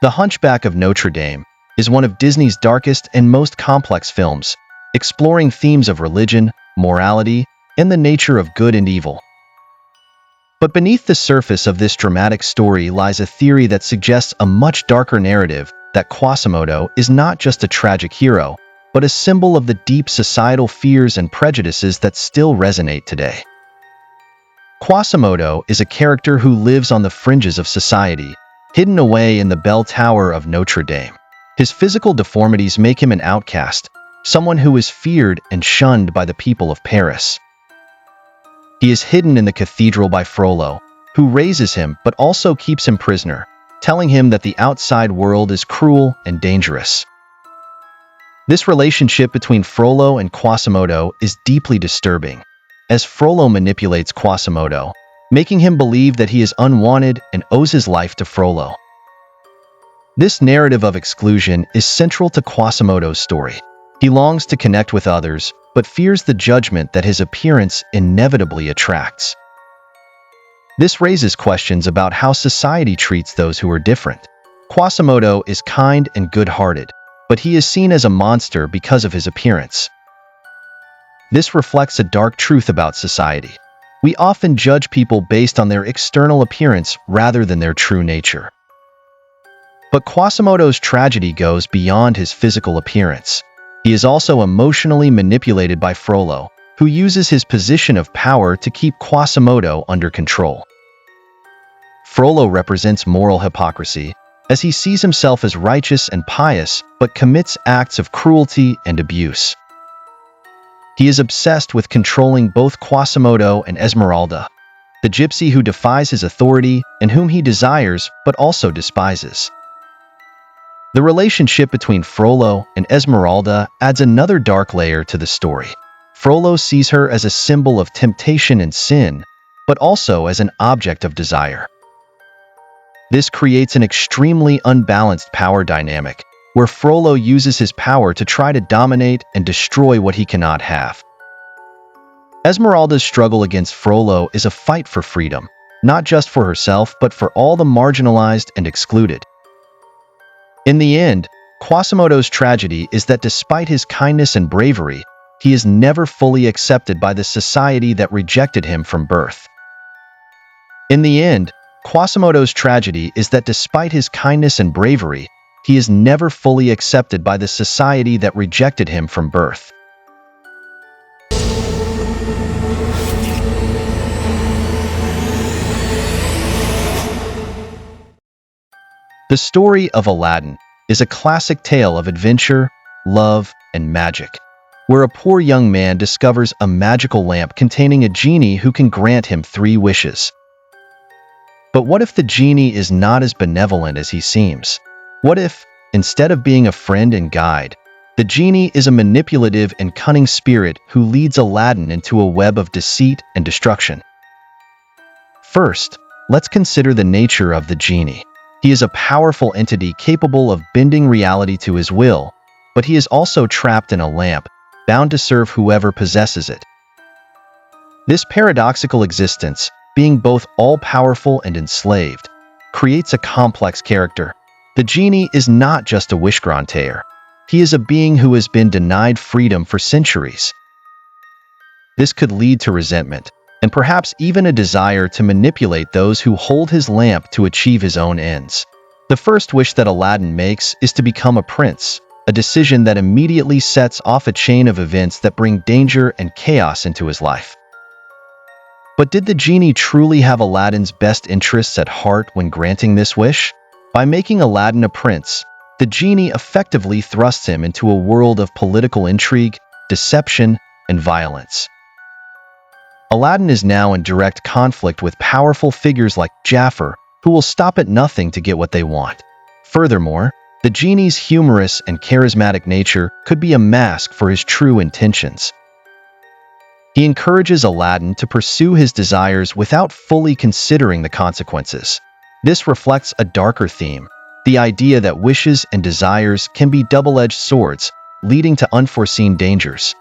The Hunchback of Notre Dame is one of Disney's darkest and most complex films, exploring themes of religion, morality, and the nature of good and evil. But beneath the surface of this dramatic story lies a theory that suggests a much darker narrative, that Quasimodo is not just a tragic hero, but a symbol of the deep societal fears and prejudices that still resonate today. Quasimodo is a character who lives on the fringes of society, hidden away in the bell tower of Notre Dame. His physical deformities make him an outcast, someone who is feared and shunned by the people of Paris. He is hidden in the cathedral by Frollo, who raises him but also keeps him prisoner, telling him that the outside world is cruel and dangerous. This relationship between Frollo and Quasimodo is deeply disturbing, as Frollo manipulates Quasimodo, making him believe that he is unwanted and owes his life to Frollo. This narrative of exclusion is central to Quasimodo's story. He longs to connect with others, but fears the judgment that his appearance inevitably attracts. This raises questions about how society treats those who are different. Quasimodo is kind and good-hearted, but he is seen as a monster because of his appearance. This reflects a dark truth about society. We often judge people based on their external appearance rather than their true nature. But Quasimodo's tragedy goes beyond his physical appearance. He is also emotionally manipulated by Frollo, who uses his position of power to keep Quasimodo under control. Frollo represents moral hypocrisy, as he sees himself as righteous and pious but commits acts of cruelty and abuse. He is obsessed with controlling both Quasimodo and Esmeralda, the gypsy who defies his authority and whom he desires but also despises. The relationship between Frollo and Esmeralda adds another dark layer to the story. Frollo sees her as a symbol of temptation and sin, but also as an object of desire. This creates an extremely unbalanced power dynamic, where Frollo uses his power to try to dominate and destroy what he cannot have. Esmeralda's struggle against Frollo is a fight for freedom, not just for herself but for all the marginalized and excluded. In the end, Quasimodo's tragedy is that despite his kindness and bravery, he is never fully accepted by the society that rejected him from birth. In the end, Quasimodo's tragedy is that despite his kindness and bravery, he is never fully accepted by the society that rejected him from birth. The story of Aladdin is a classic tale of adventure, love, and magic, where a poor young man discovers a magical lamp containing a genie who can grant him 3 wishes. But what if the genie is not as benevolent as he seems? What if, instead of being a friend and guide, the genie is a manipulative and cunning spirit who leads Aladdin into a web of deceit and destruction? First, let's consider the nature of the genie. He is a powerful entity capable of bending reality to his will, but he is also trapped in a lamp, bound to serve whoever possesses it. This paradoxical existence, being both all-powerful and enslaved, creates a complex character. The genie is not just a wish granter. He is a being who has been denied freedom for centuries. This could lead to resentment, and perhaps even a desire to manipulate those who hold his lamp to achieve his own ends. The first wish that Aladdin makes is to become a prince, a decision that immediately sets off a chain of events that bring danger and chaos into his life. But did the genie truly have Aladdin's best interests at heart when granting this wish? By making Aladdin a prince, the genie effectively thrusts him into a world of political intrigue, deception, and violence. Aladdin is now in direct conflict with powerful figures like Jafar, who will stop at nothing to get what they want. Furthermore, the genie's humorous and charismatic nature could be a mask for his true intentions. He encourages Aladdin to pursue his desires without fully considering the consequences. This reflects a darker theme, the idea that wishes and desires can be double-edged swords, leading to unforeseen dangers.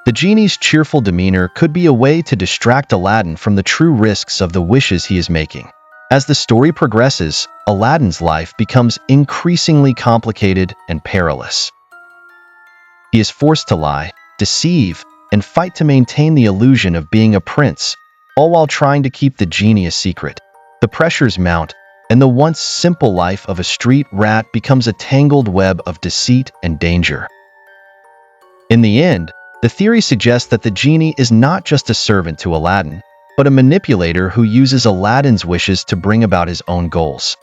The genie's cheerful demeanor could be a way to distract Aladdin from the true risks of the wishes he is making. As the story progresses, Aladdin's life becomes increasingly complicated and perilous. He is forced to lie, deceive, and fight to maintain the illusion of being a prince, all while trying to keep the genie a secret. The pressures mount, and the once simple life of a street rat becomes a tangled web of deceit and danger. In the end, the theory suggests that the genie is not just a servant to Aladdin, but a manipulator who uses Aladdin's wishes to bring about his own goals.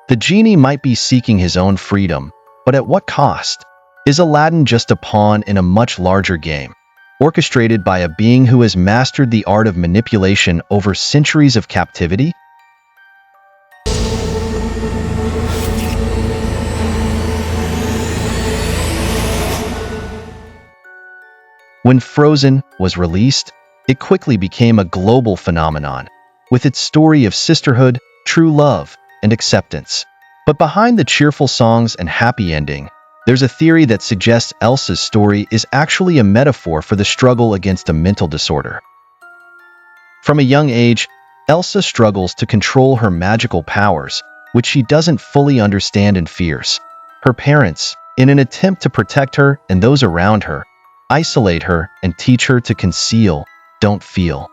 The genie might be seeking his own freedom, but at what cost? Is Aladdin just a pawn in a much larger game, orchestrated by a being who has mastered the art of manipulation over centuries of captivity? When Frozen was released, it quickly became a global phenomenon, with its story of sisterhood, true love, and acceptance. But behind the cheerful songs and happy ending, there's a theory that suggests Elsa's story is actually a metaphor for the struggle against a mental disorder. From a young age, Elsa struggles to control her magical powers, which she doesn't fully understand and fears. Her parents, in an attempt to protect her and those around her, isolate her and teach her to conceal, don't feel.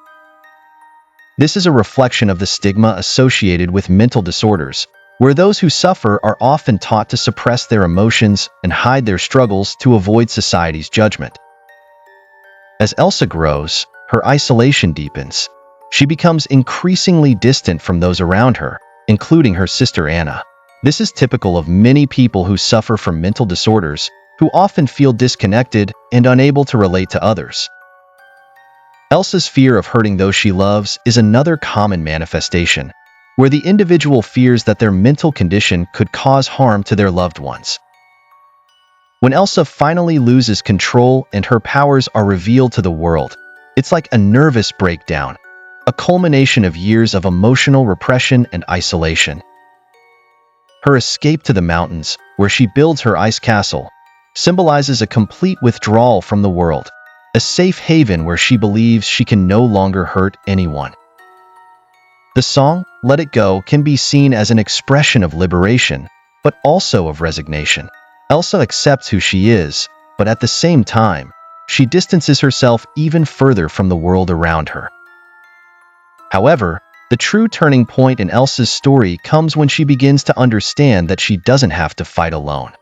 This is a reflection of the stigma associated with mental disorders, where those who suffer are often taught to suppress their emotions and hide their struggles to avoid society's judgment. As Elsa grows, her isolation deepens. She becomes increasingly distant from those around her, including her sister Anna. This is typical of many people who suffer from mental disorders, who often feel disconnected and unable to relate to others. Elsa's fear of hurting those she loves is another common manifestation, where the individual fears that their mental condition could cause harm to their loved ones. When Elsa finally loses control and her powers are revealed to the world, it's like a nervous breakdown, a culmination of years of emotional repression and isolation. Her escape to the mountains, where she builds her ice castle, symbolizes a complete withdrawal from the world, a safe haven where she believes she can no longer hurt anyone. The song, Let It Go, can be seen as an expression of liberation, but also of resignation. Elsa accepts who she is, but at the same time, she distances herself even further from the world around her. However, the true turning point in Elsa's story comes when she begins to understand that she doesn't have to fight alone.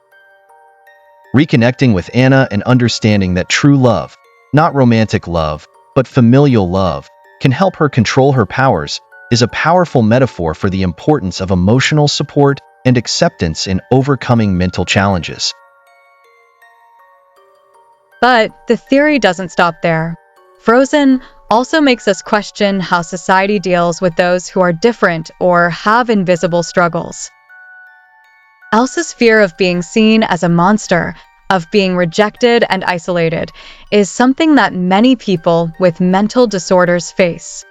Reconnecting with Anna and understanding that true love, not romantic love, but familial love, can help her control her powers, is a powerful metaphor for the importance of emotional support and acceptance in overcoming mental challenges. But the theory doesn't stop there. Frozen also makes us question how society deals with those who are different or have invisible struggles. Elsa's fear of being seen as a monster, of being rejected and isolated, is something that many people with mental disorders face.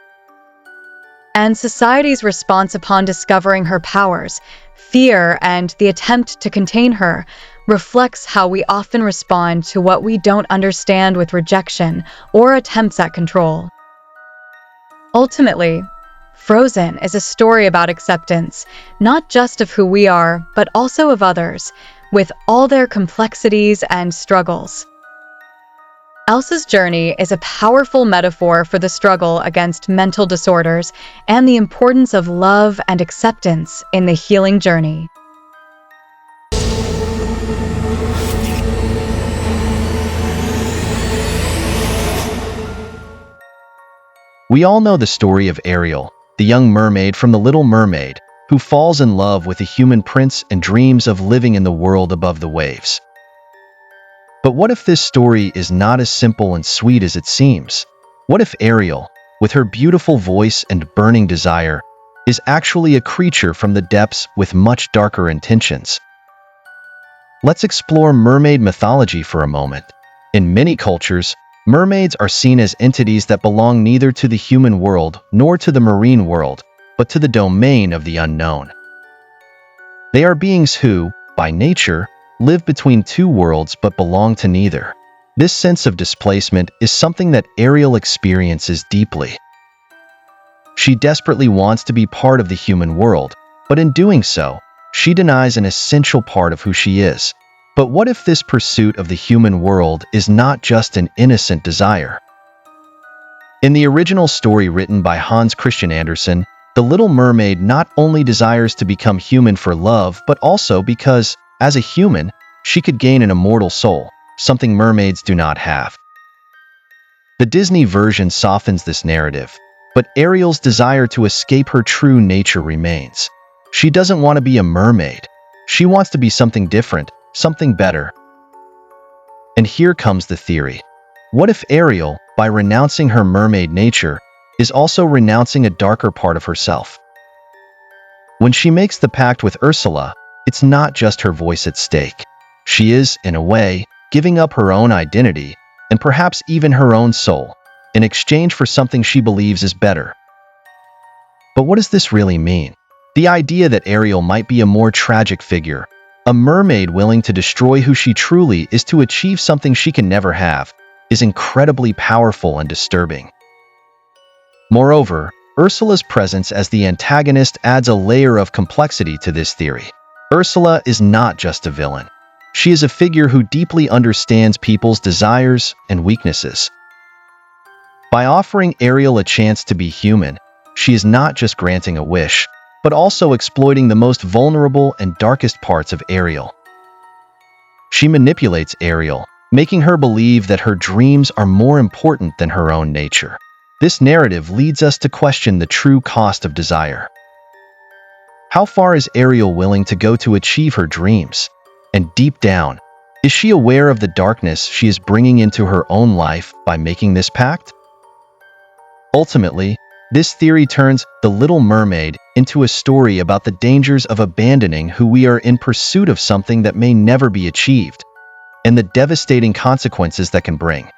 And society's response upon discovering her powers, fear, and the attempt to contain her reflects how we often respond to what we don't understand with rejection or attempts at control. Ultimately, Frozen is a story about acceptance, not just of who we are, but also of others, with all their complexities and struggles. Elsa's journey is a powerful metaphor for the struggle against mental disorders and the importance of love and acceptance in the healing journey. We all know the story of Ariel, the young mermaid from the Little Mermaid, who falls in love with a human prince and dreams of living in the world above the waves. But what if this story is not as simple and sweet as it seems? What if Ariel, with her beautiful voice and burning desire, is actually a creature from the depths with much darker intentions? Let's explore mermaid mythology for a moment. In many cultures, mermaids are seen as entities that belong neither to the human world nor to the marine world, but to the domain of the unknown. They are beings who, by nature, live between two worlds but belong to neither. This sense of displacement is something that Ariel experiences deeply. She desperately wants to be part of the human world, but in doing so, she denies an essential part of who she is. But what if this pursuit of the human world is not just an innocent desire? In the original story written by Hans Christian Andersen, the Little Mermaid not only desires to become human for love, but also because, as a human, she could gain an immortal soul, something mermaids do not have. The Disney version softens this narrative, but Ariel's desire to escape her true nature remains. She doesn't want to be a mermaid. She wants to be something different, something better. And here comes the theory. What if Ariel, by renouncing her mermaid nature, is also renouncing a darker part of herself? When she makes the pact with Ursula, it's not just her voice at stake. She is, in a way, giving up her own identity, and perhaps even her own soul, in exchange for something she believes is better. But what does this really mean? The idea that Ariel might be a more tragic figure, a mermaid willing to destroy who she truly is to achieve something she can never have, is incredibly powerful and disturbing. Moreover, Ursula's presence as the antagonist adds a layer of complexity to this theory. Ursula is not just a villain. She is a figure who deeply understands people's desires and weaknesses. By offering Ariel a chance to be human, she is not just granting a wish, but also exploiting the most vulnerable and darkest parts of Ariel. She manipulates Ariel, making her believe that her dreams are more important than her own nature. This narrative leads us to question the true cost of desire. How far is Ariel willing to go to achieve her dreams? And deep down, is she aware of the darkness she is bringing into her own life by making this pact? Ultimately, this theory turns The Little Mermaid into a story about the dangers of abandoning who we are in pursuit of something that may never be achieved, and the devastating consequences that can bring.